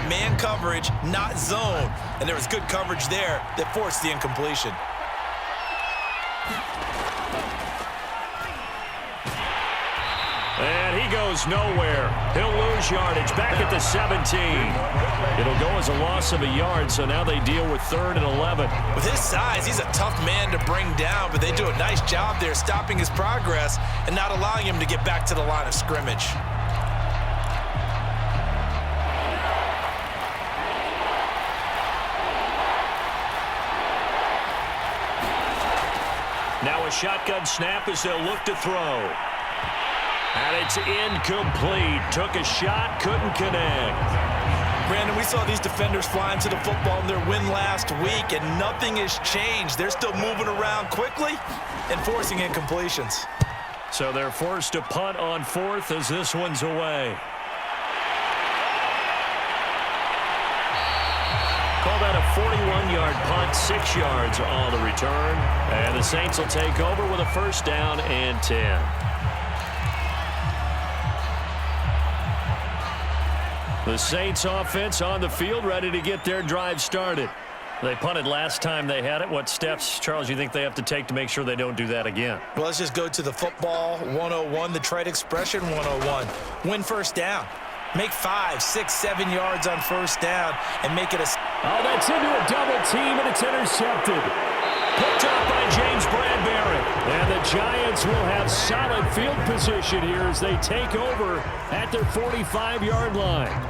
man coverage, not zone. And there was good coverage there that forced the incompletion. And he goes nowhere. He'll lose yardage back at the 17. It'll go as a loss of a yard, so now they deal with 3rd and 11. With his size, he's a tough man to bring down, but they do a nice job there stopping his progress and not allowing him to get back to the line of scrimmage. Now a shotgun snap as they'll look to throw. And it's incomplete. Took a shot, couldn't connect. Brandon, we saw these defenders flying to the football in their win last week, and nothing has changed. They're still moving around quickly and forcing incompletions. So they're forced to punt on 4th as this one's away. Call that a 41-yard punt, 6 yards on the return. And the Saints will take over with a 1st down and 10. The Saints offense on the field, ready to get their drive started. They punted last time they had it. What steps, Charles, you think they have to take to make sure they don't do that again? Well, let's just go to the football 101, the trite expression 101. Win 1st down. Make 5, 6, 7 yards on 1st down and make it a... Oh, that's into a double team, and it's intercepted. Picked up by James Bradbury. And the Giants will have solid field position here as they take over at their 45-yard line.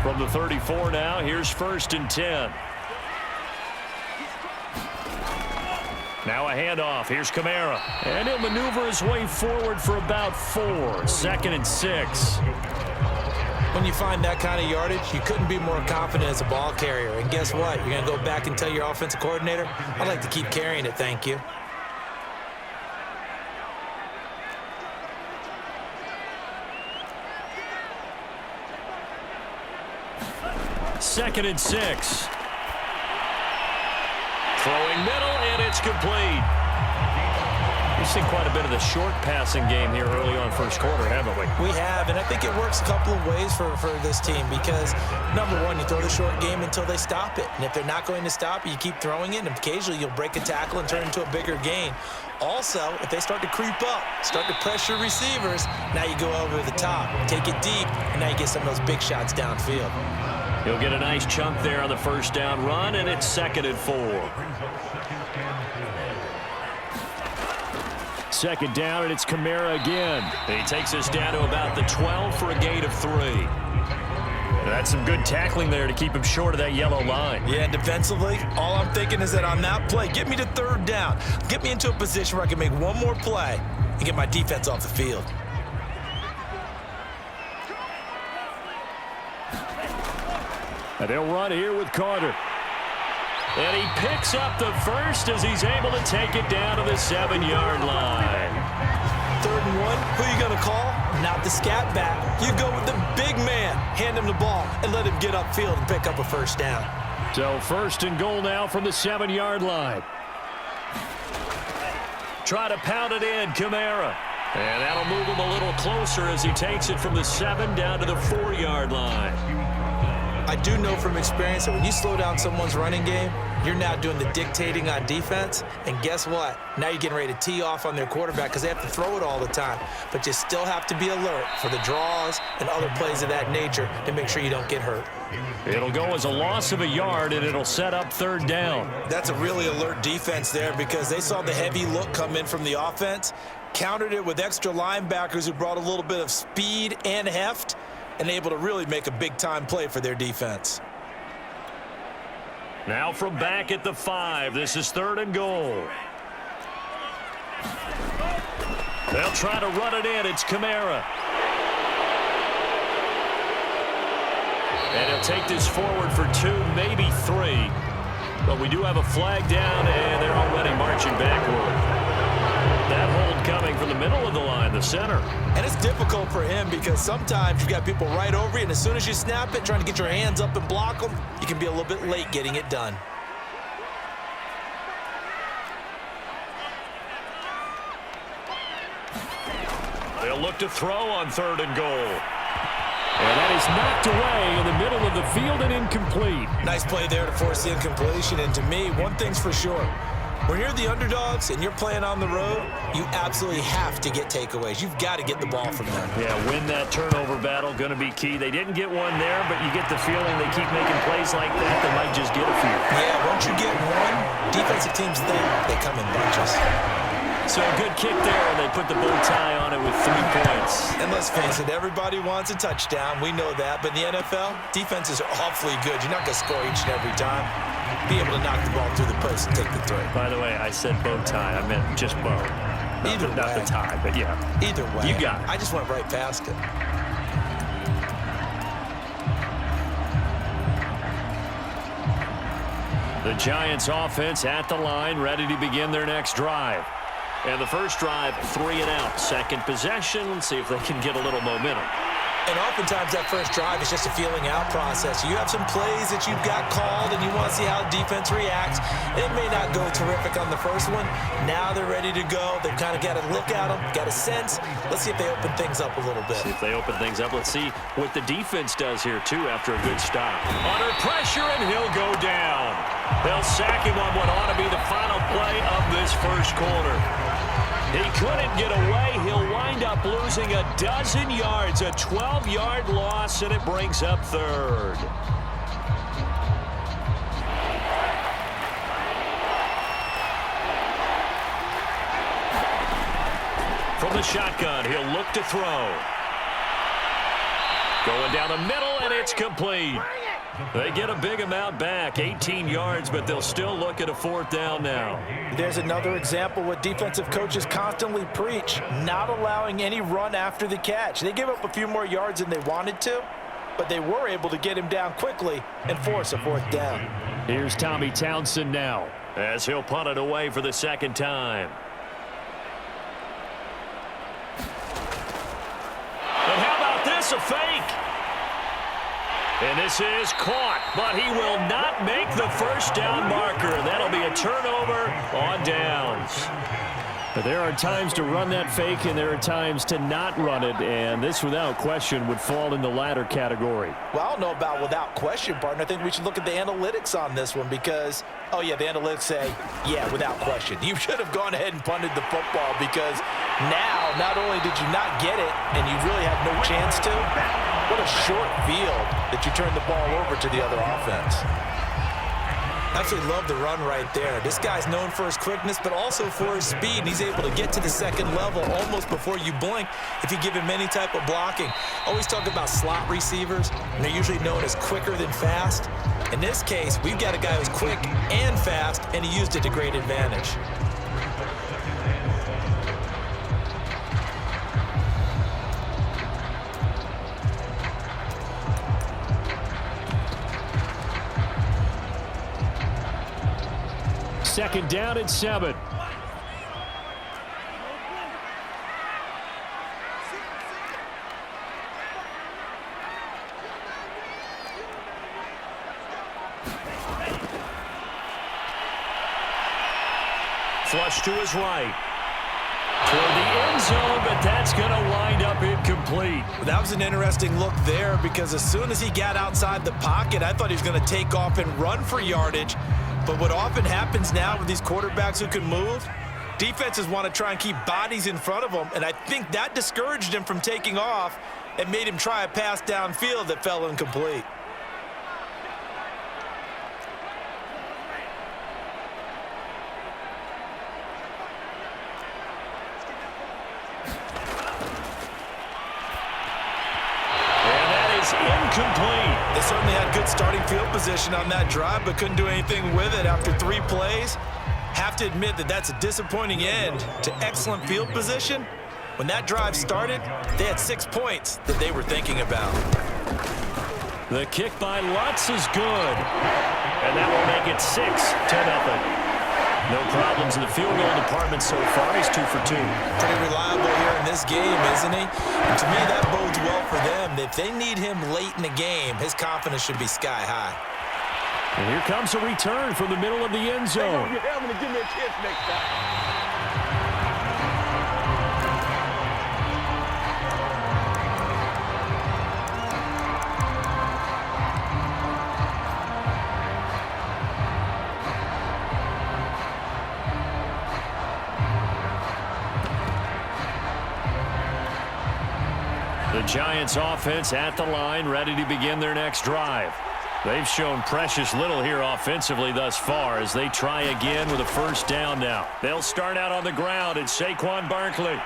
From the 34 now, here's 1st and 10. Now a handoff. Here's Kamara. And he'll maneuver his way forward for about 4. 2nd and 6. When you find that kind of yardage, you couldn't be more confident as a ball carrier. And guess what? You're going to go back and tell your offensive coordinator, I'd like to keep carrying it, thank you. Second and 6. Throwing middle, and it's complete. We've seen quite a bit of the short passing game here early on 1st quarter, haven't we? We have, and I think it works a couple of ways for this team because, number one, you throw the short game until they stop it. And if they're not going to stop it, you keep throwing it, and occasionally you'll break a tackle and turn into a bigger gain. Also, if they start to creep up, start to pressure receivers, now you go over the top, take it deep, and now you get some of those big shots downfield. He'll get a nice chunk there on the 1st down run, and it's 2nd and 4. 2nd down, and it's Kamara again. He takes us down to about the 12 for a gain of 3. That's some good tackling there to keep him short of that yellow line. Yeah, and defensively, all I'm thinking is that on that play, get me to 3rd down. Get me into a position where I can make one more play and get my defense off the field. And they'll run here with Carter. And he picks up the 1st as he's able to take it down to the 7-yard line. 3rd and 1, who are you going to call? Not the scat back. You go with the big man. Hand him the ball and let him get upfield and pick up a 1st down. So 1st and goal now from the 7-yard line. Try to pound it in, Kamara. And that'll move him a little closer as he takes it from the 7 down to the 4-yard line. I do know from experience that when you slow down someone's running game, you're now doing the dictating on defense. And guess what? Now you're getting ready to tee off on their quarterback because they have to throw it all the time. But you still have to be alert for the draws and other plays of that nature to make sure you don't get hurt. It'll go as a loss of a yard, and it'll set up 3rd down. That's a really alert defense there because they saw the heavy look come in from the offense, countered it with extra linebackers who brought a little bit of speed and heft, and able to really make a big-time play for their defense. Now from back at the 5, this is 3rd and goal. They'll try to run it in. It's Kamara. And he'll take this forward for 2, maybe 3. But we do have a flag down, and they're already marching backward. That hold coming from the middle of the line, the center. And it's difficult for him because sometimes you've got people right over you, and as soon as you snap it, trying to get your hands up and block them, you can be a little bit late getting it done. They'll He'll look to throw on 3rd and goal. And that is knocked away in the middle of the field and incomplete. Nice play there to force the incompletion. And to me, one thing's for sure. When you're the underdogs and you're playing on the road, you absolutely have to get takeaways. You've got to get the ball from them. Yeah, win that turnover battle, going to be key. They didn't get one there, but you get the feeling they keep making plays like that, they might just get a few. Yeah, once you get one, defensive teams think they come in bunches. So a good kick there, and they put the bow tie on it with 3 points. And let's face it, everybody wants a touchdown. We know that. But in the NFL, defenses are awfully good. You're not going to score each and every time. Be able to knock the ball through the post and take the throw. By the way, I said bow tie. I meant just bow. Not the tie, but yeah. Either way. You got it. I just went right past it. The Giants offense at the line, ready to begin their next drive. And the first drive, 3 and out. Second possession, let's see if they can get a little momentum. And oftentimes that first drive is just a feeling out process. You have some plays that you've got called and you want to see how defense reacts. It may not go terrific on the first one. Now they're ready to go. They've kind of got to look at them, got a sense. Let's see if they open things up a little bit. See if they open things up. Let's see what the defense does here, too, after a good stop. Under pressure, and he'll go down. They'll sack him on what ought to be the final play of this first quarter. He couldn't get away. He'll wind up losing a dozen yards, a 12-yard loss, and it brings up 3rd. From the shotgun, he'll look to throw. Going down the middle, and it's complete. They get a big amount back, 18 yards, but they'll still look at a 4th down now. There's another example what defensive coaches constantly preach, not allowing any run after the catch. They gave up a few more yards than they wanted to, but they were able to get him down quickly and force a 4th down. Here's Tommy Townsend now, as he'll punt it away for the 2nd time. And how about this, a fake? And this is caught, but he will not make the first down marker. That'll be a turnover on downs. But there are times to run that fake, and there are times to not run it, and this, without question, would fall in the latter category. Well, I don't know about without question, partner. I think we should look at the analytics on this one because, oh, yeah, the analytics say, yeah, without question. You should have gone ahead and punted the football because now, not only did you not get it, and you really had no chance to, what a short field that you turned the ball over to the other offense. Absolutely love the run right there. This guy's known for his quickness, but also for his speed. He's able to get to the 2nd level almost before you blink if you give him any type of blocking. Always talk about slot receivers, and they're usually known as quicker than fast. In this case, we've got a guy who's quick and fast, and he used it to great advantage. Second down and 7. Flush to his right. Toward the end zone, but that's going to wind up incomplete. That was an interesting look there because as soon as he got outside the pocket, I thought he was going to take off and run for yardage. But what often happens now with these quarterbacks who can move, defenses want to try and keep bodies in front of them, and I think that discouraged him from taking off and made him try a pass downfield that fell incomplete. Incomplete. They certainly had good starting field position on that drive, but couldn't do anything with it after 3 plays. Have to admit that that's a disappointing end to excellent field position. When that drive started, they had 6 points that they were thinking about. The kick by Lutz is good, and that will make it 6-0. No problems in the field goal department so far. He's 2 for 2. Pretty reliable here in this game, isn't he? And to me, that bodes well for them. If they need him late in the game, his confidence should be sky high. And here comes a return from the middle of the end zone. You're having to give me a chance next time. The Giants offense at the line, ready to begin their next drive. They've shown precious little here offensively thus far as they try again with a first down now. They'll start out on the ground. It's Saquon Barkley.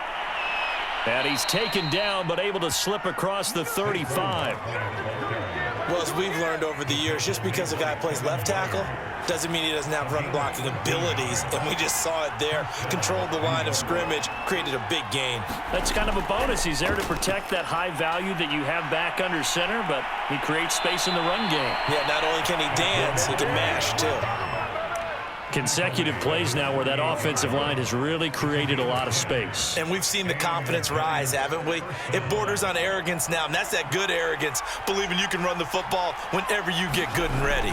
And he's taken down but able to slip across the 35. Well, as we've learned over the years, just because a guy plays left tackle doesn't mean he doesn't have run-blocking abilities, and we just saw it there. Controlled the line of scrimmage, created a big gain. That's kind of a bonus. He's there to protect that high value that you have back under center, but he creates space in the run game. Yeah, not only can he dance, he can mash, too. Consecutive plays now where that offensive line has really created a lot of space. And we've seen the confidence rise, haven't we? It borders on arrogance now, and that's that good arrogance, believing you can run the football whenever you get good and ready.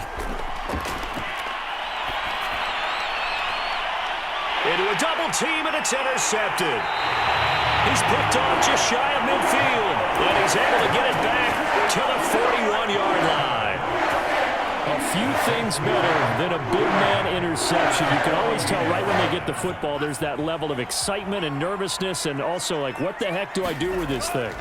Into a double team, and it's intercepted. He's picked off just shy of midfield, and he's able to get it back to the 41-yard line. A few things better than a big man interception. You can always tell right when they get the football, there's that level of excitement and nervousness, and also like, what the heck do I do with this thing?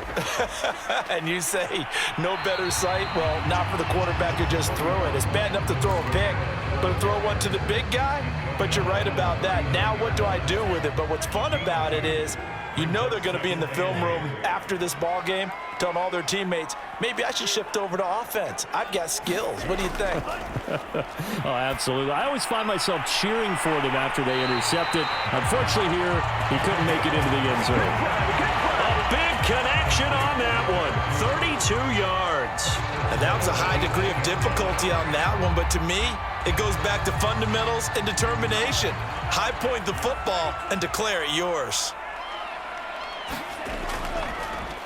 And you say, no better sight? Well, not for the quarterback who just threw it. It's bad enough to throw a pick, but to throw one to the big guy? But you're right about that. Now what do I do with it? But what's fun about it is, you know they're going to be in the film room after this ball game, telling all their teammates, maybe I should shift over to offense. I've got skills. What do you think? Oh, absolutely. I always find myself cheering for them after they intercept it. Unfortunately here, he couldn't make it into the end zone. A big connection on that one. 32 yards. And that was a high degree of difficulty on that one, but to me, it goes back to fundamentals and determination. High point the football and declare it yours.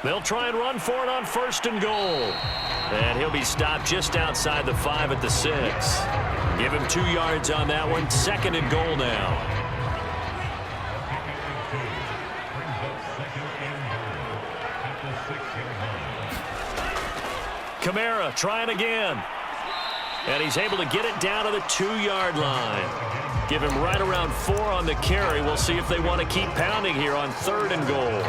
They'll try and run for it on 1st and goal. And he'll be stopped just outside the 5 at the 6. Give him 2 yards on that one. 2nd and goal now. Kamara trying again. And he's able to get it down to the 2-yard line. Give him right around 4 on the carry. We'll see if they want to keep pounding here on 3rd and goal.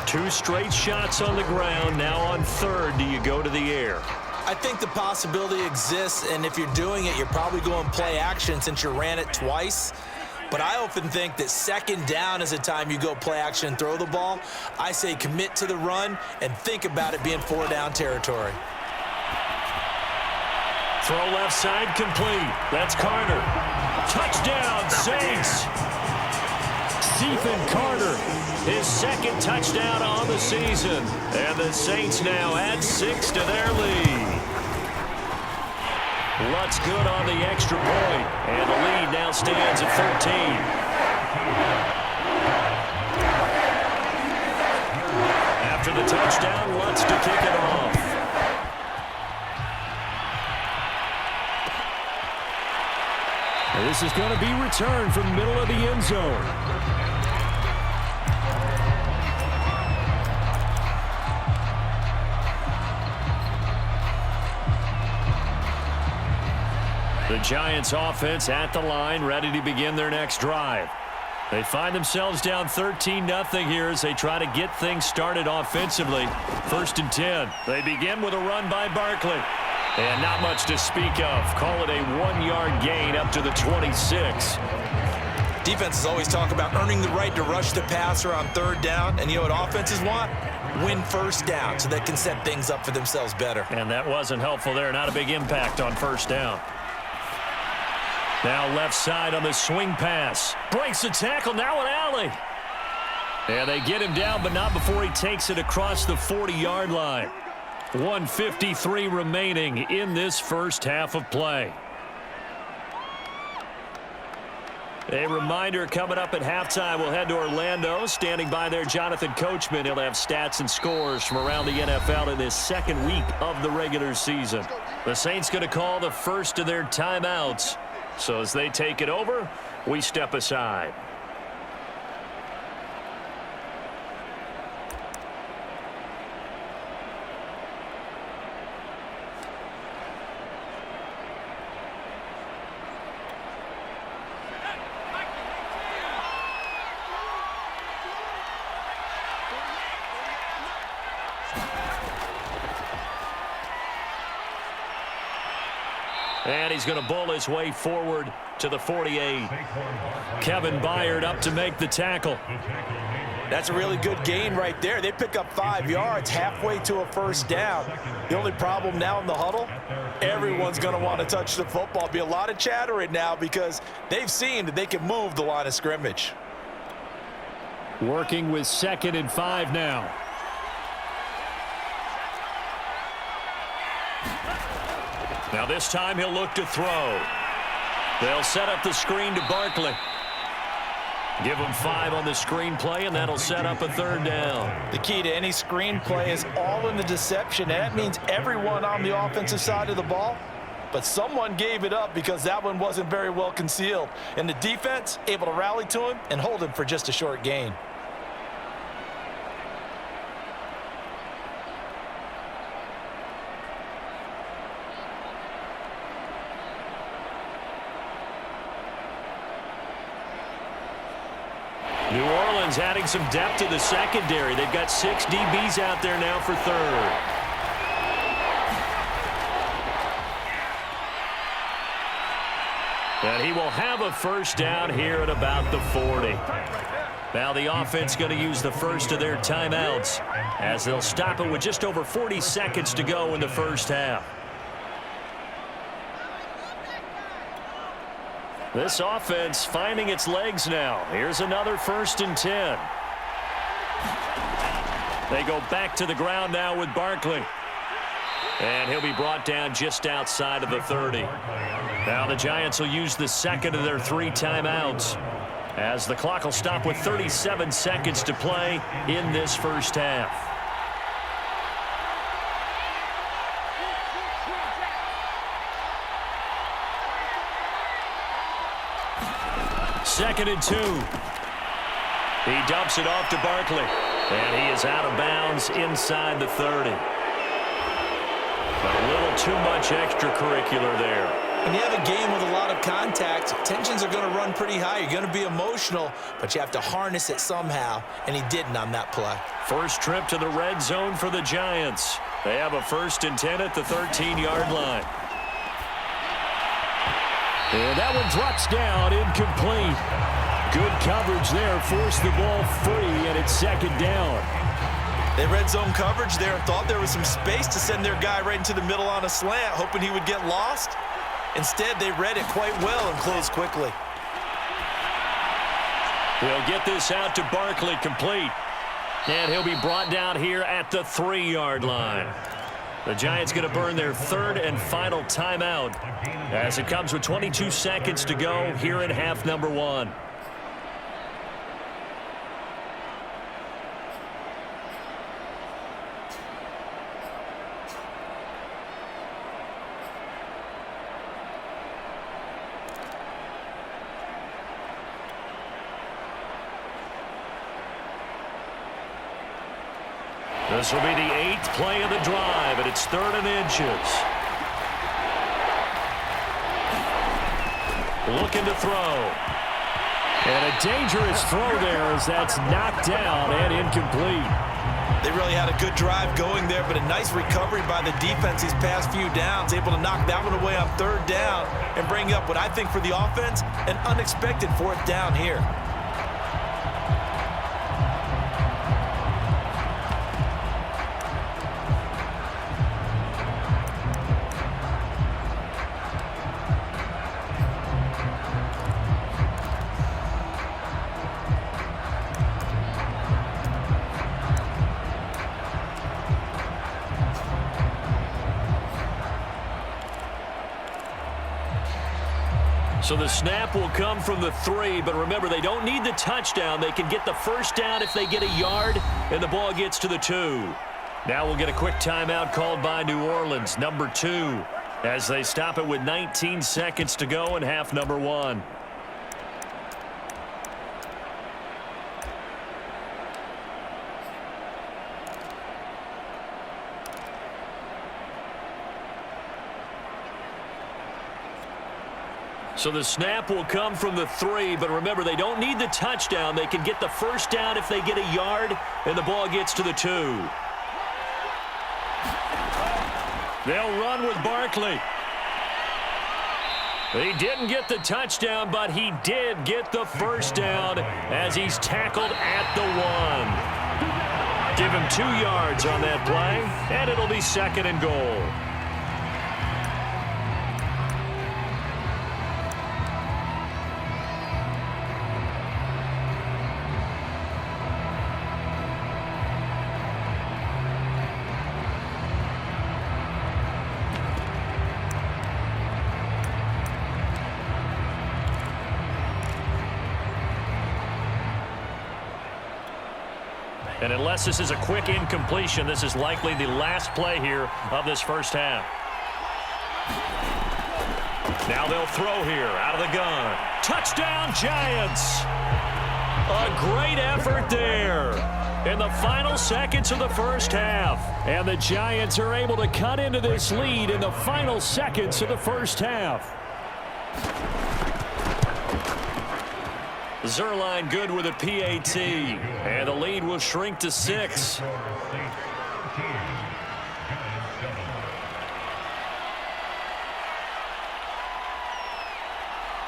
2 straight shots on the ground. Now on 3rd, do you go to the air? I think the possibility exists, and if you're doing it, you're probably going play action since you ran it twice. But I often think that 2nd down is a time you go play action and throw the ball. I say commit to the run and think about it being 4-down territory. Throw left side complete. That's Carter. Touchdown, Saints. Stephen Carter, his 2nd touchdown on the season. And the Saints now add 6 to their lead. Lutz good on the extra point. And the lead now stands at 13. After the touchdown, Lutz to kick it off. And this is going to be returned from the middle of the end zone. The Giants offense at the line, ready to begin their next drive. They find themselves down 13-0 here as they try to get things started offensively. 1st and 10. They begin with a run by Barkley. And not much to speak of. Call it a 1-yard gain up to the 26. Defenses always talk about earning the right to rush the passer on 3rd down. And you know what offenses want? Win 1st down so they can set things up for themselves better. And that wasn't helpful there. Not a big impact on 1st down. Now left side on the swing pass. Breaks the tackle. Now an alley. And they get him down, but not before he takes it across the 40-yard line. 1:53 remaining in this first half of play. A reminder coming up at halftime, we'll head to Orlando. Standing by there, Jonathan Coachman. He'll have stats and scores from around the NFL in this 2nd week of the regular season. The Saints going to call the first of their timeouts. So as they take it over, we step aside. And he's going to bull his way forward to the 48. Kevin Byard up to make the tackle. That's a really good gain right there. They pick up 5 yards halfway to a first down. The only problem now in the huddle, everyone's going to want to touch the football. Be a lot of chattering now because they've seen that they can move the line of scrimmage. Working with 2nd and 5 now. Now this time he'll look to throw. They'll set up the screen to Barkley. Give him 5 on the screen play, and that'll set up a 3rd down. The key to any screen play is all in the deception, and that means everyone on the offensive side of the ball. But someone gave it up because that one wasn't very well concealed. And the defense able to rally to him and hold him for just a short gain. New Orleans adding some depth to the secondary. They've got 6 DBs out there now for 3rd. And he will have a first down here at about the 40. Now the offense going to use the first of their timeouts as they'll stop it with just over 40 seconds to go in the first half. This offense finding its legs now. Here's another 1st and 10. They go back to the ground now with Barkley. And he'll be brought down just outside of the 30. Now the Giants will use the 2nd of their 3 timeouts as the clock will stop with 37 seconds to play in this first half. Second and 2. He dumps it off to Barkley. And he is out of bounds inside the 30. But a little too much extracurricular there. When you have a game with a lot of contact, tensions are going to run pretty high. You're going to be emotional, but you have to harness it somehow, and he didn't on that play. First trip to the red zone for the Giants. They have a 1st and 10 at the 13-yard line. And that one drops down, incomplete. Good coverage there, forced the ball free, and it's 2nd down. They red zone coverage there, thought there was some space to send their guy right into the middle on a slant, hoping he would get lost. Instead, they read it quite well and closed quickly. They'll get this out to Barkley, complete. And he'll be brought down here at the 3-yard line. The Giants going to burn their 3rd and final timeout as it comes with 22 seconds to go here in half number 1. This will be the 8th play of the drive, and it's 3rd and inches. Looking to throw. And a dangerous throw there as that's knocked down and incomplete. They really had a good drive going there, but a nice recovery by the defense these past few downs, able to knock that one away on 3rd down and bring up what I think for the offense, an unexpected 4th down here. So the snap will come from the 3, but remember, they don't need the touchdown. They can get the first down if they get a yard, and the ball gets to the 2. Now we'll get a quick timeout called by New Orleans, number 2, as they stop it with 19 seconds to go in half number 1. So the snap will come from the 3, but remember, they don't need the touchdown. They can get the first down if they get a yard, and the ball gets to the 2. They'll run with Barkley. He didn't get the touchdown, but he did get the first down as he's tackled at the 1. Give him 2 yards on that play, and it'll be 2nd and goal. And unless this is a quick incompletion, this is likely the last play here of this first half. Now they'll throw here out of the gun. Touchdown, Giants! A great effort there in the final seconds of the first half. And the Giants are able to cut into this lead in the final seconds of the first half. Zerline good with a PAT, and the lead will shrink to 6.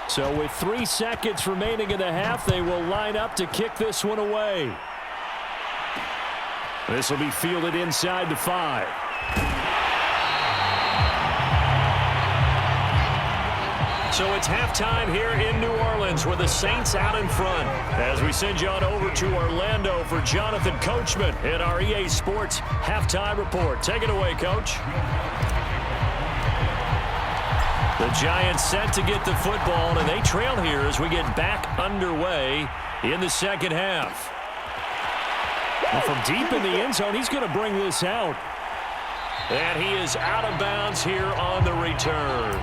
So with 3 seconds remaining in the half, they will line up to kick this one away. This will be fielded inside the 5. So it's halftime here in New Orleans with the Saints out in front. As we send you on over to Orlando for Jonathan Coachman in our EA Sports Halftime Report. Take it away, Coach. The Giants set to get the football, and they trail here as we get back underway in the second half. And from deep in the end zone, he's going to bring this out. And he is out of bounds here on the return.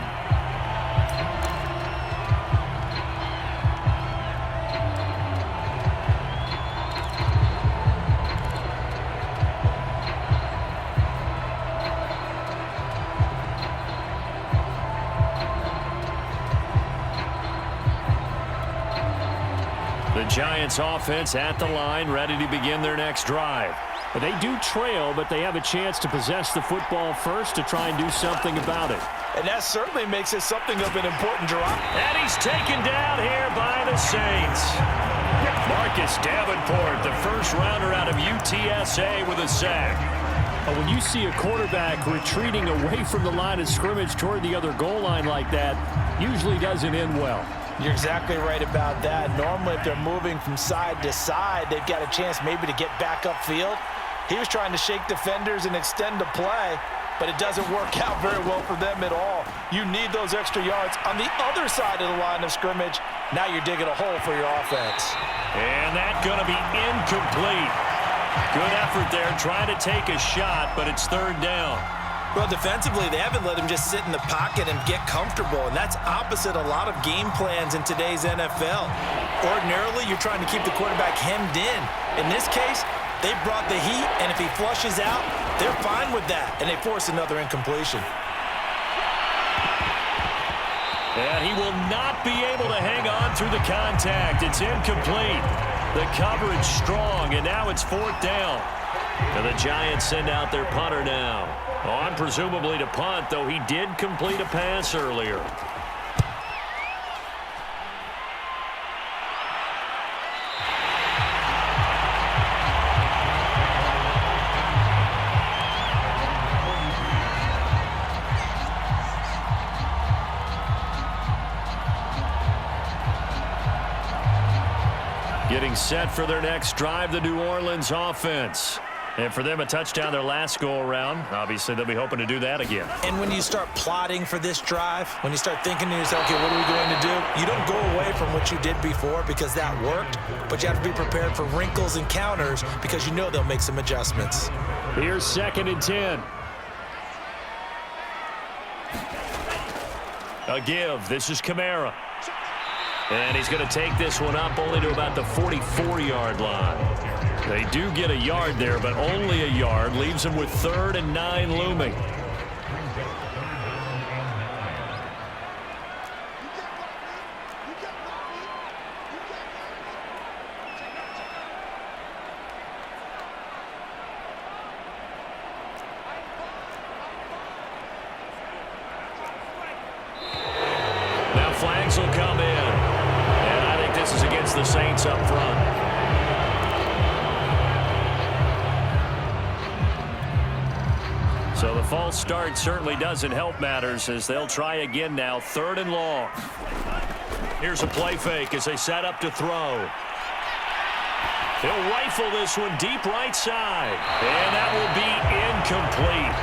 The Giants offense at the line, ready to begin their next drive. But they do trail, but they have a chance to possess the football first to try and do something about it. And that certainly makes it something of an important drive. And he's taken down here by the Saints. Marcus Davenport, the first rounder out of UTSA with a sack. When you see a quarterback retreating away from the line of scrimmage toward the other goal line like that, usually doesn't end well. You're exactly right about that. Normally, if they're moving from side to side, they've got a chance maybe to get back upfield. He was trying to shake defenders and extend the play, but it doesn't work out very well for them at all. You need those extra yards on the other side of the line of scrimmage. Now you're digging a hole for your offense. And that's going to be incomplete. Good effort there, trying to take a shot, but it's 3rd down. Well, defensively, they haven't let him just sit in the pocket and get comfortable, and that's opposite a lot of game plans in today's NFL. Ordinarily, you're trying to keep the quarterback hemmed in. In this case, they brought the heat, and if he flushes out, they're fine with that, and they force another incompletion. And he will not be able to hang on through the contact. It's incomplete. The coverage strong, and now it's 4th down. And the Giants send out their punter now. On presumably to punt, though he did complete a pass earlier. Getting set for their next drive, the New Orleans offense. And for them, a touchdown their last go-around. Obviously, they'll be hoping to do that again. And when you start plotting for this drive, when you start thinking to yourself, okay, what are we going to do? You don't go away from what you did before because that worked, but you have to be prepared for wrinkles and counters because you know they'll make some adjustments. Here's 2nd and 10. A give. This is Kamara. And he's going to take this one up only to about the 44-yard line. They do get a yard there, but only a yard. Leaves them with 3rd and 9 looming. This will come in. And I think this is against the Saints up front. So the false start certainly doesn't help matters as they'll try again now. 3rd and long. Here's a play fake as they set up to throw. He'll rifle this one deep right side. And that will be incomplete.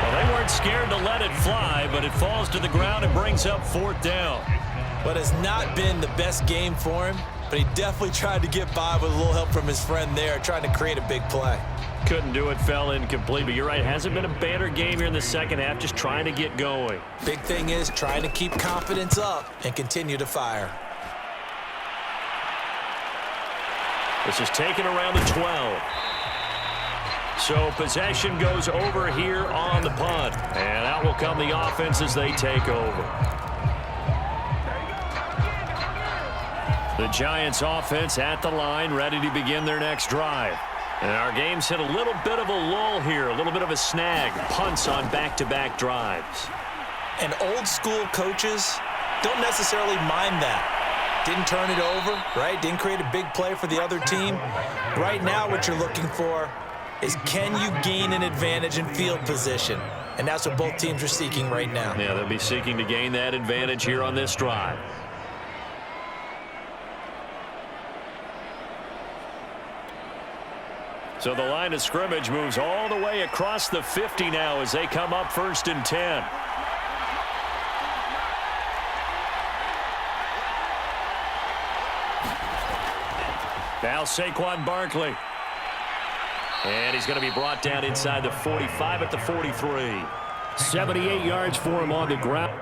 Well, they weren't scared to let it fly, but it falls to the ground and brings up 4th down. What has not been the best game for him, but he definitely tried to get by with a little help from his friend there, trying to create a big play. Couldn't do it, fell incomplete, but you're right, hasn't been a banner game here in the second half, just trying to get going. Big thing is trying to keep confidence up and continue to fire. This is taken around the 12. So possession goes over here on the punt, and out will come the offense as they take over. The Giants offense at the line, ready to begin their next drive. And our game's hit a little bit of a lull here, a little bit of a snag. Punts on back-to-back drives. And old school coaches don't necessarily mind that. Didn't turn it over, right? Didn't create a big play for the other team. Right now what you're looking for is can you gain an advantage in field position? And that's what both teams are seeking right now. Yeah, they'll be seeking to gain that advantage here on this drive. So the line of scrimmage moves all the way across the 50 now as they come up 1st and 10. Now Saquon Barkley. And he's going to be brought down inside the 45 at the 43. 78 yards for him on the ground.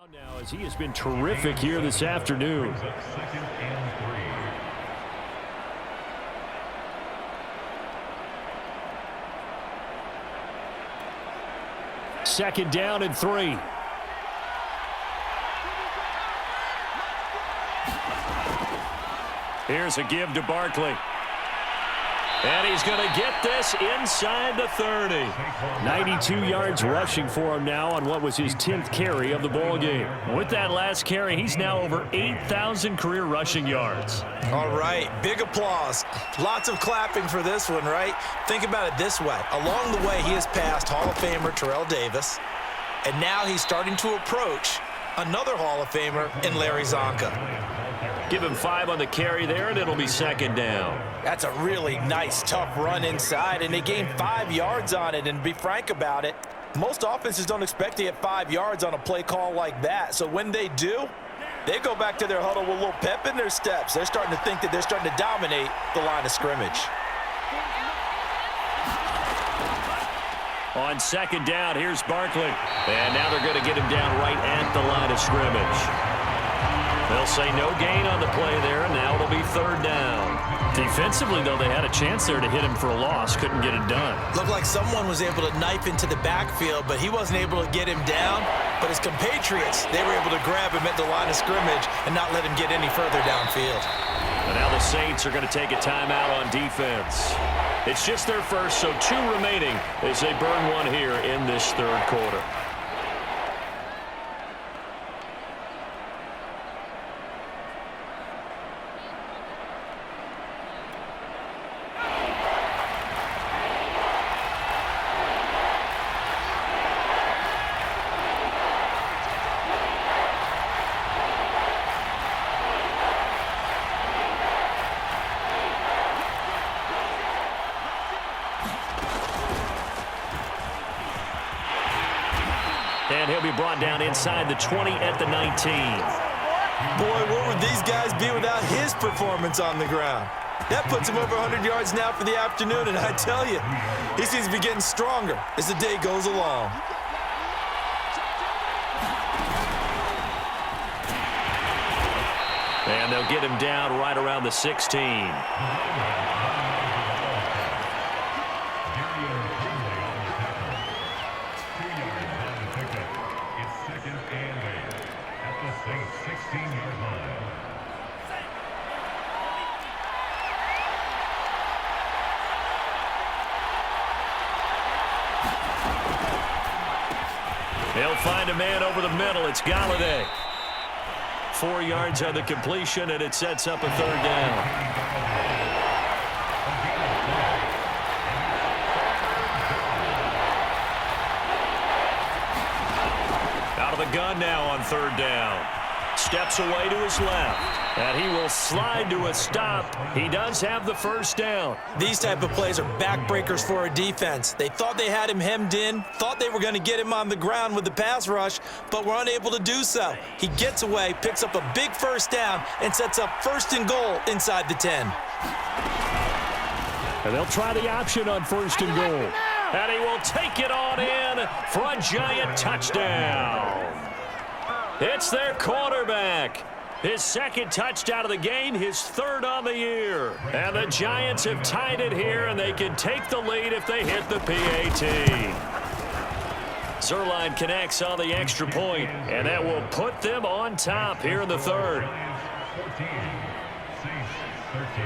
Now, as he has been terrific here this afternoon. Second down and 3. Here's a give to Barkley. And he's going to get this inside the 30. 92 yards rushing for him now on what was his 10th carry of the ball game. With that last carry, he's now over 8,000 career rushing yards. All right, big applause. Lots of clapping for this one, right? Think about it this way. Along the way, he has passed Hall of Famer Terrell Davis, and now he's starting to approach another Hall of Famer in Larry Zonka. Give him 5 on the carry there, and it'll be second down. That's a really nice, tough run inside, and they gained 5 yards on it. And to be frank about it, most offenses don't expect to get 5 yards on a play call like that. So when they do, they go back to their huddle with a little pep in their steps. They're starting to think that they're starting to dominate the line of scrimmage. On second down, here's Barkley. And now they're going to get him down right at the line of scrimmage. They'll say no gain on the play there, and now it'll be third down. Defensively, though, they had a chance there to hit him for a loss. Couldn't get it done. Looked like someone was able to knife into the backfield, but he wasn't able to get him down. But his compatriots, they were able to grab him at the line of scrimmage and not let him get any further downfield. And now the Saints are going to take a timeout on defense. It's just their first, so 2 remaining as they burn one here in this third quarter. And he'll be brought down inside the 20 at the 19. Boy, where would these guys be without his performance on the ground? That puts him over 100 yards now for the afternoon, and I tell you, he seems to be getting stronger as the day goes along. And they'll get him down right around the 16. They'll find a man over the middle. It's Galladay. 4 yards on the completion, and it sets up a third down. Out of the gun now on third down. Steps away to his left, and he will slide to a stop. He does have the first down. These type of plays are backbreakers for a defense. They thought they had him hemmed in, thought they were going to get him on the ground with the pass rush, but were unable to do so. He gets away, picks up a big first down, and sets up 1st and goal inside the 10. And they'll try the option on 1st and goal. And he will take it on in for a giant touchdown. It's their quarterback. His 2nd touchdown of the game, his 3rd on the year. And the Giants have tied it here, and they can take the lead if they hit the PAT. Zerline connects on the extra point, and that will put them on top here in the 3rd. 14, 13.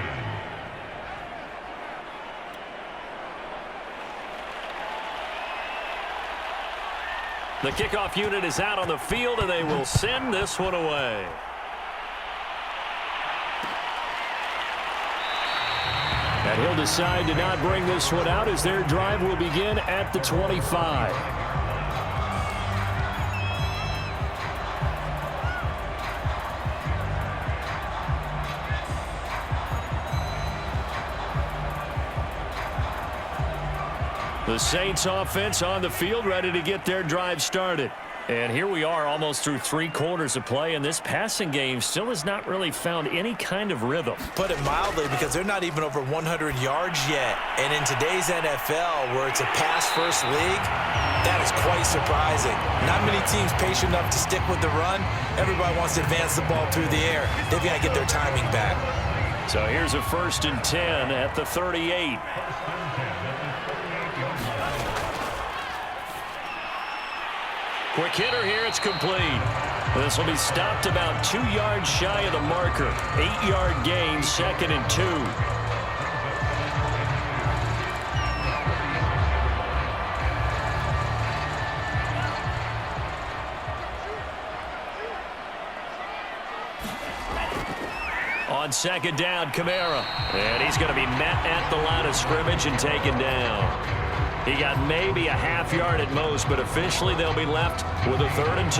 The kickoff unit is out on the field, and they will send this one away. And he'll decide to not bring this one out as their drive will begin at the 25. The Saints offense on the field, ready to get their drive started. And here we are almost through 3 quarters of play, and this passing game still has not really found any kind of rhythm. Put it mildly, because they're not even over 100 yards yet. And in today's NFL, where it's a pass-first league, that is quite surprising. Not many teams patient enough to stick with the run. Everybody wants to advance the ball through the air. They've got to get their timing back. So here's a 1st and 10 at the 38. Quick hitter here, it's complete. This will be stopped about 2 yards shy of the marker. 8-yard gain, 2nd and 2. On 2nd down, Kamara. And he's going to be met at the line of scrimmage and taken down. He got maybe a half yard at most, but officially they'll be left with a 3rd and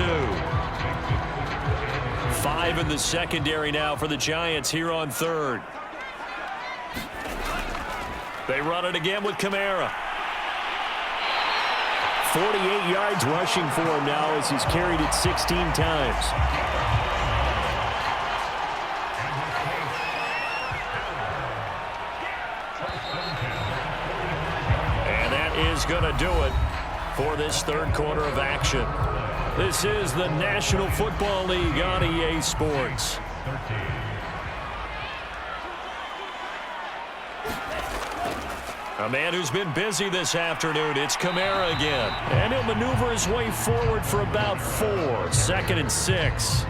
2. 5 in the secondary now for the Giants here on 3rd. They run it again with Kamara. 48 yards rushing for him now as he's carried it 16 times. Is going to do it for this 3rd quarter of action. This is the National Football League on EA Sports. A man who's been busy this afternoon, it's Kamara again. And he'll maneuver his way forward for about 4. 2nd and 6.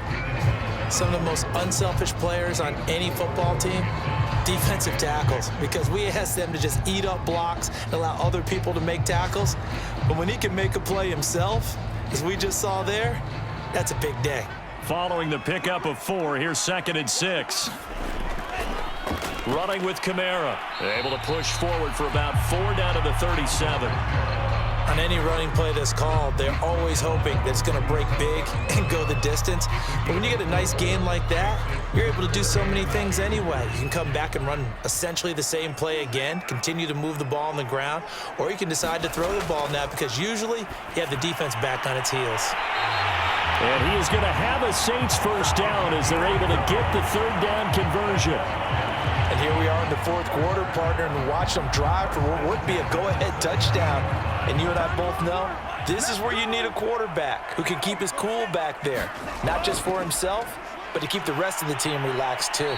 Some of the most unselfish players on any football team, defensive tackles, because we ask them to just eat up blocks and allow other people to make tackles. But when he can make a play himself, as we just saw there, that's a big day. Following the pickup of 4, here's 2nd and 6. Running with Kamara. Able to push forward for about 4 down to the 37. On any running play that's called, they're always hoping that it's going to break big and go the distance. But when you get a nice gain like that, you're able to do so many things anyway. You can come back and run essentially the same play again, continue to move the ball on the ground, or you can decide to throw the ball now, because usually you have the defense back on its heels. And he is going to have a Saints 1st down as they're able to get the 3rd down conversion. And here we are in the 4th quarter, partner, and watch them drive for what would be a go-ahead touchdown. And you and I both know this is where you need a quarterback who can keep his cool back there, not just for himself, but to keep the rest of the team relaxed too.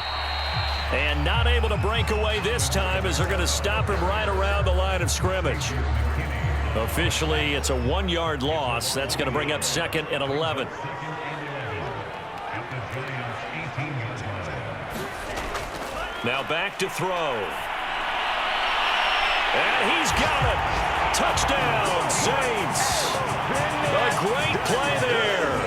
And not able to break away this time as they're going to stop him right around the line of scrimmage. Officially, it's a 1-yard loss. That's going to bring up 2nd and 11. Now back to throw. And he's got it. Touchdown, Saints. A great play there.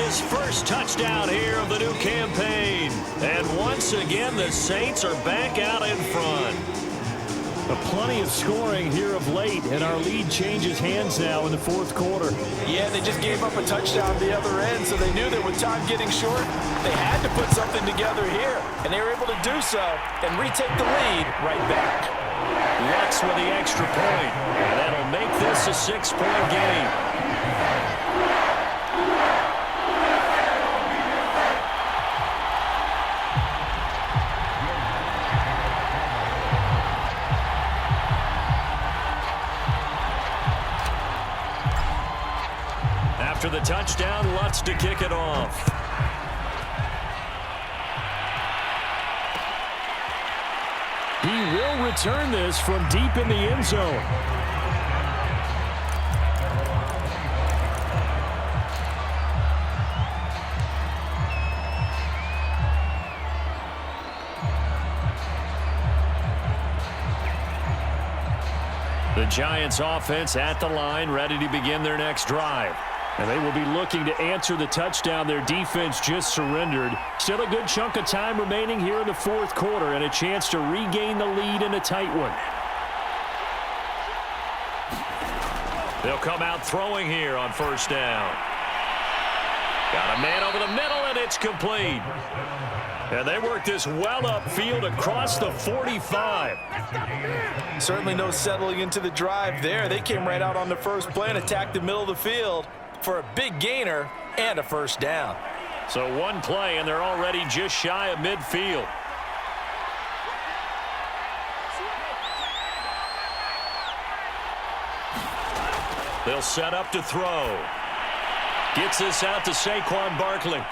His 1st touchdown here of the new campaign. And once again, the Saints are back out in front. Plenty of scoring here of late, and our lead changes hands now in the 4th quarter. Yeah, they just gave up a touchdown the other end, so they knew that with time getting short, they had to put something together here, and they were able to do so and retake the lead right back. Lux with the extra point, and that'll make this a 6-point game. After the touchdown, Lutz to kick it off. He will return this from deep in the end zone. The Giants offense at the line, ready to begin their next drive. And they will be looking to answer the touchdown their defense just surrendered. Still a good chunk of time remaining here in the 4th quarter and a chance to regain the lead in a tight one. They'll come out throwing here on 1st down. Got a man over the middle, and it's complete. And they work this well upfield across the 45. Certainly no settling into the drive there. They came right out on the first play and attacked the middle of the field. for a big gainer and a first down. So one play, and they're already just shy of midfield. They'll set up to throw. Gets this out to Saquon Barkley.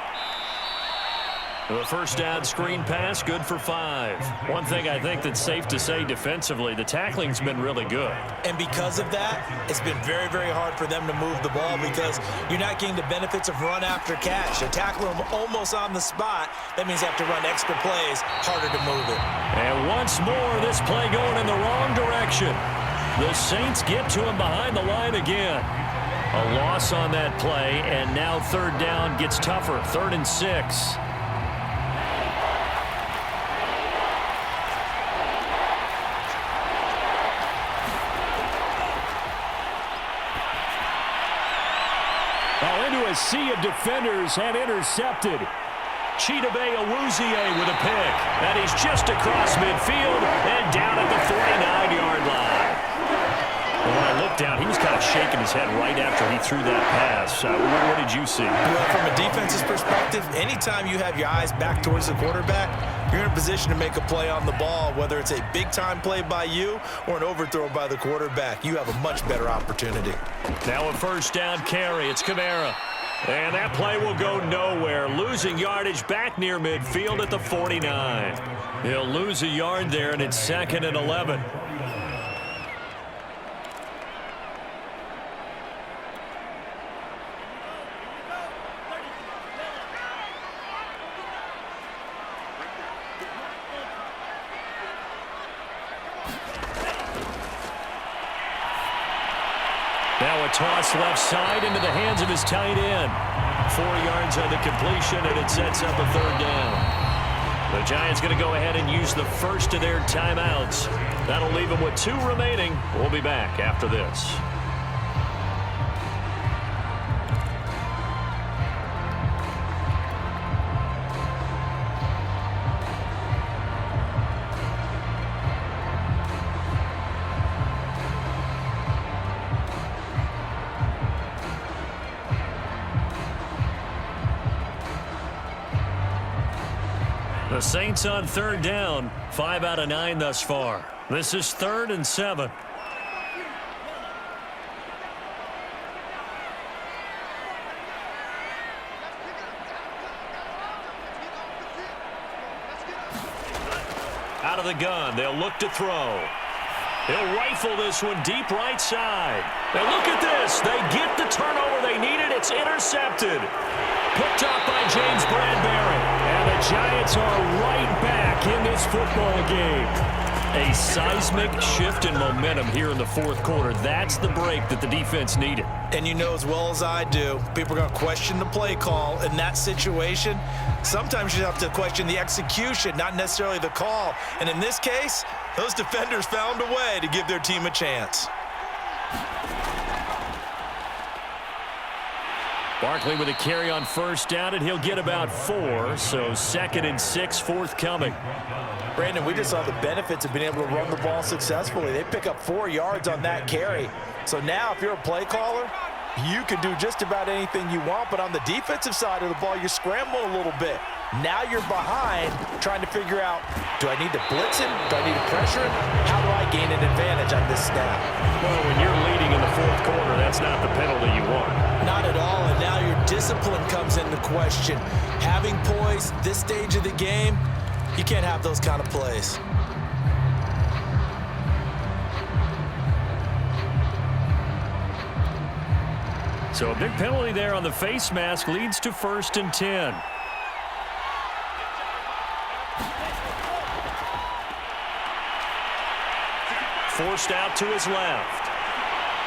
The first down screen pass, good for 5. One thing I think that's safe to say defensively, the tackling's been really good. And because of that, it's been very, very hard for them to move the ball because you're not getting the benefits of run after catch. They're tackling them almost on the spot. That means they have to run extra plays, harder to move it. And once more, this play going in the wrong direction. The Saints get to him behind the line again. A loss on that play, and now third down gets tougher. 3rd and 6. Into a sea of defenders and intercepted. Chidobe Awuzie with a pick. And he's just across midfield and down at the 49-yard line. When I looked down, he was kind of shaking his head right after he threw that pass. What did you see? Well, from a defense's perspective, anytime you have your eyes back towards the quarterback, you're in a position to make a play on the ball, whether it's a big-time play by you or an overthrow by the quarterback. You have a much better opportunity. Now a first down carry. It's Kamara. And that play will go nowhere. Losing yardage back near midfield at the 49. He'll lose a yard there, and it's 2nd and 11. Now a toss left side into the hands of his tight end. 4 yards on the completion, and it sets up a 3rd down. The Giants going to go ahead and use the first of their timeouts. That'll leave them with 2 remaining. We'll be back after this. The Saints on 3rd down, 5 out of 9 thus far. This is 3rd and 7. Out of the gun, they'll look to throw. He'll rifle this one deep right side. And look at this. They get the turnover they needed. It's intercepted. Picked up by James Bradbury. And the Giants are right back in this football game. A seismic shift in momentum here in the 4th quarter. That's the break that the defense needed. And you know as well as I do, people are going to question the play call in that situation. Sometimes you have to question the execution, not necessarily the call. And in this case, those defenders found a way to give their team a chance. Barkley with a carry on first down, and he'll get about 4. So 2nd and 6 forthcoming. Brandon, we just saw the benefits of being able to run the ball successfully. They pick up 4 yards on that carry. So now if you're a play caller, you can do just about anything you want. But on the defensive side of the ball, you're scrambling a little bit. Now you're behind trying to figure out, do I need to blitz him? Do I need to pressure him? How do I gain an advantage on this snap? Well, when you're leading in the 4th quarter, that's not the penalty you want. Not at all, and now your discipline comes into question. Having poise this stage of the game, you can't have those kind of plays. So a big penalty there on the face mask leads to 1st and 10. Forced out to his left.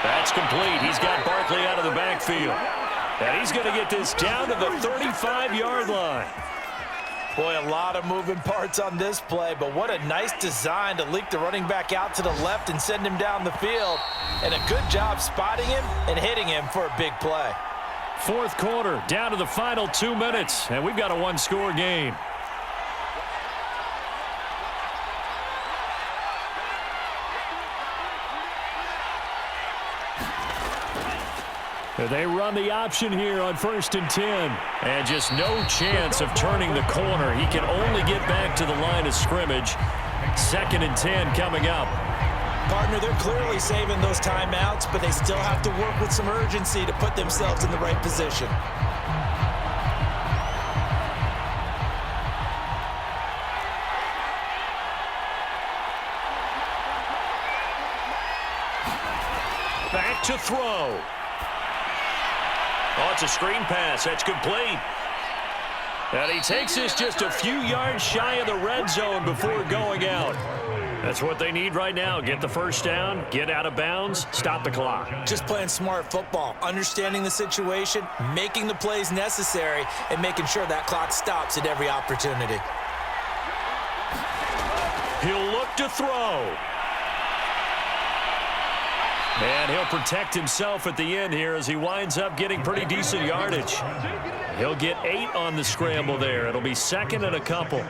That's complete. He's got Barkley out of the backfield. And he's going to get this down to the 35-yard line. Boy, a lot of moving parts on this play, but what a nice design to leak the running back out to the left and send him down the field. And a good job spotting him and hitting him for a big play. 4th quarter, down to the final 2 minutes, and we've got a 1-score game. They run the option here on 1st and 10. And just no chance of turning the corner. He can only get back to the line of scrimmage. 2nd and 10 coming up. Partner, they're clearly saving those timeouts, but they still have to work with some urgency to put themselves in the right position. Back to throw. Oh, it's a screen pass. That's complete. And he takes this just a few yards shy of the red zone before going out. That's what they need right now. Get the first down, get out of bounds, stop the clock. Just playing smart football, understanding the situation, making the plays necessary, and making sure that clock stops at every opportunity. He'll look to throw. And he'll protect himself at the end here as he winds up getting pretty decent yardage. He'll get 8 on the scramble there. It'll be 2nd and a couple.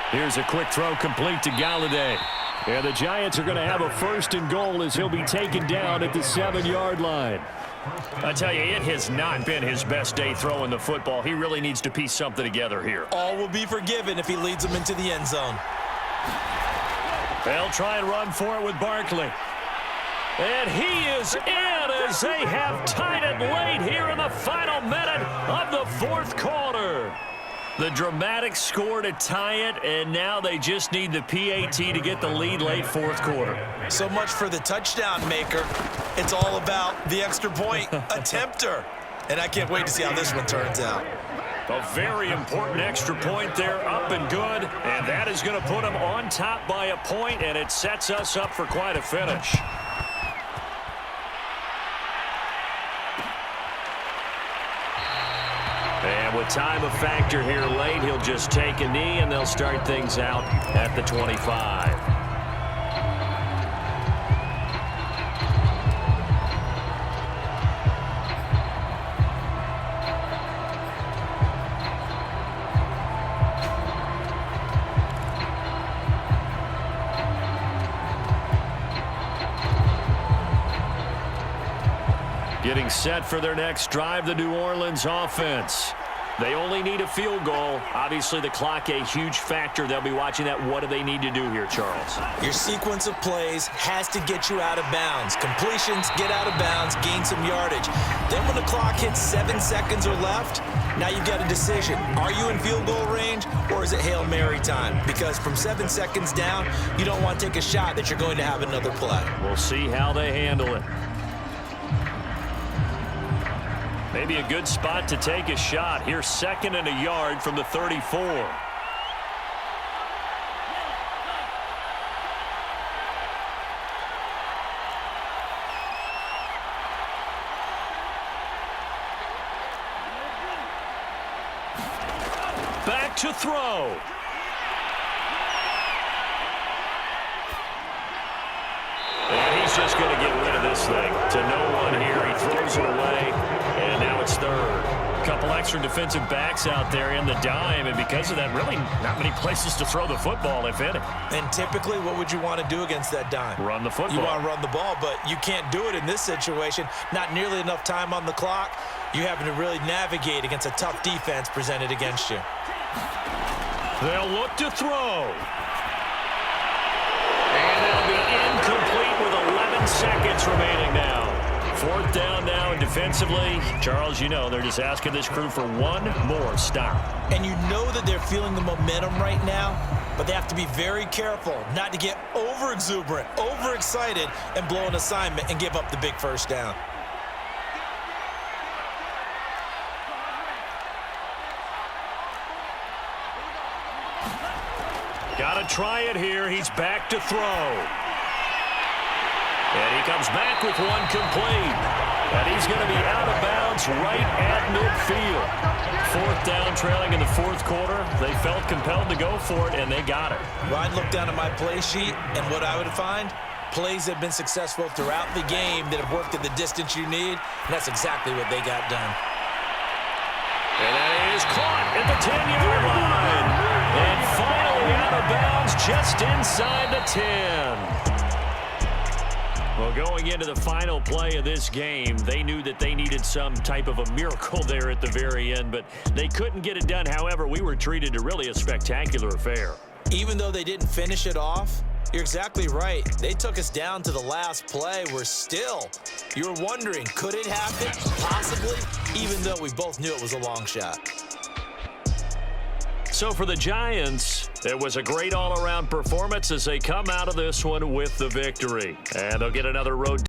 Here's a quick throw complete to Galladay. And the Giants are going to have a 1st and goal as he'll be taken down at the 7-yard line. I tell you, it has not been his best day throwing the football. He really needs to piece something together here. All will be forgiven if he leads them into the end zone. They'll try and run for it with Barkley. And he is in as they have tied it late here in the final minute of the 4th quarter. The dramatic score to tie it, and now they just need the PAT to get the lead late 4th quarter. So much for the touchdown maker. It's all about the extra point attempter. And I can't wait to see how this one turns out. A very important extra point there, up and good. And that is going to put them on top by a point, and it sets us up for quite a finish. And with time a factor here late, he'll just take a knee, and they'll start things out at the 25. Getting set for their next drive, the New Orleans offense. They only need a field goal. Obviously, the clock a huge factor. They'll be watching that. What do they need to do here, Charles? Your sequence of plays has to get you out of bounds. Completions, get out of bounds, gain some yardage. Then when the clock hits 7 seconds or left, now you've got a decision. Are you in field goal range, or is it Hail Mary time? Because from 7 seconds down, you don't want to take a shot that you're going to have another play. We'll see how they handle it. Maybe a good spot to take a shot. Here's 2nd and a yard from the 34. Back to throw. And he's just going to get rid of this thing to no one here. He throws it away. And now it's 3rd. A couple extra defensive backs out there in the dime, and because of that, really not many places to throw the football, if any. And typically, what would you want to do against that dime? Run the football. You want to run the ball, but you can't do it in this situation. Not nearly enough time on the clock. You're having to really navigate against a tough defense presented against you. They'll look to throw. And it'll be incomplete with 11 seconds remaining now. 4th down now, and defensively, Charles, you know, they're just asking this crew for one more stop. And you know that they're feeling the momentum right now, but they have to be very careful not to get over-exuberant, over-excited, and blow an assignment and give up the big first down. Got to try it here. He's back to throw. And he comes back with one complete. And he's going to be out of bounds right at midfield. 4th down, trailing in the 4th quarter. They felt compelled to go for it, and they got it. Well, I'd look down at my play sheet, and what I would find, plays have been successful throughout the game that have worked at the distance you need, and that's exactly what they got done. And that is caught at the 10-yard line. And finally out out of bounds just inside the 10. Well, going into the final play of this game, they knew that they needed some type of a miracle there at the very end, but they couldn't get it done. However, we were treated to really a spectacular affair. Even though they didn't finish it off, you're exactly right. They took us down to the last play. We're still, you were wondering, could it happen? Possibly, even though we both knew it was a long shot. So for the Giants, it was a great all-around performance as they come out of this one with the victory. And they'll get another road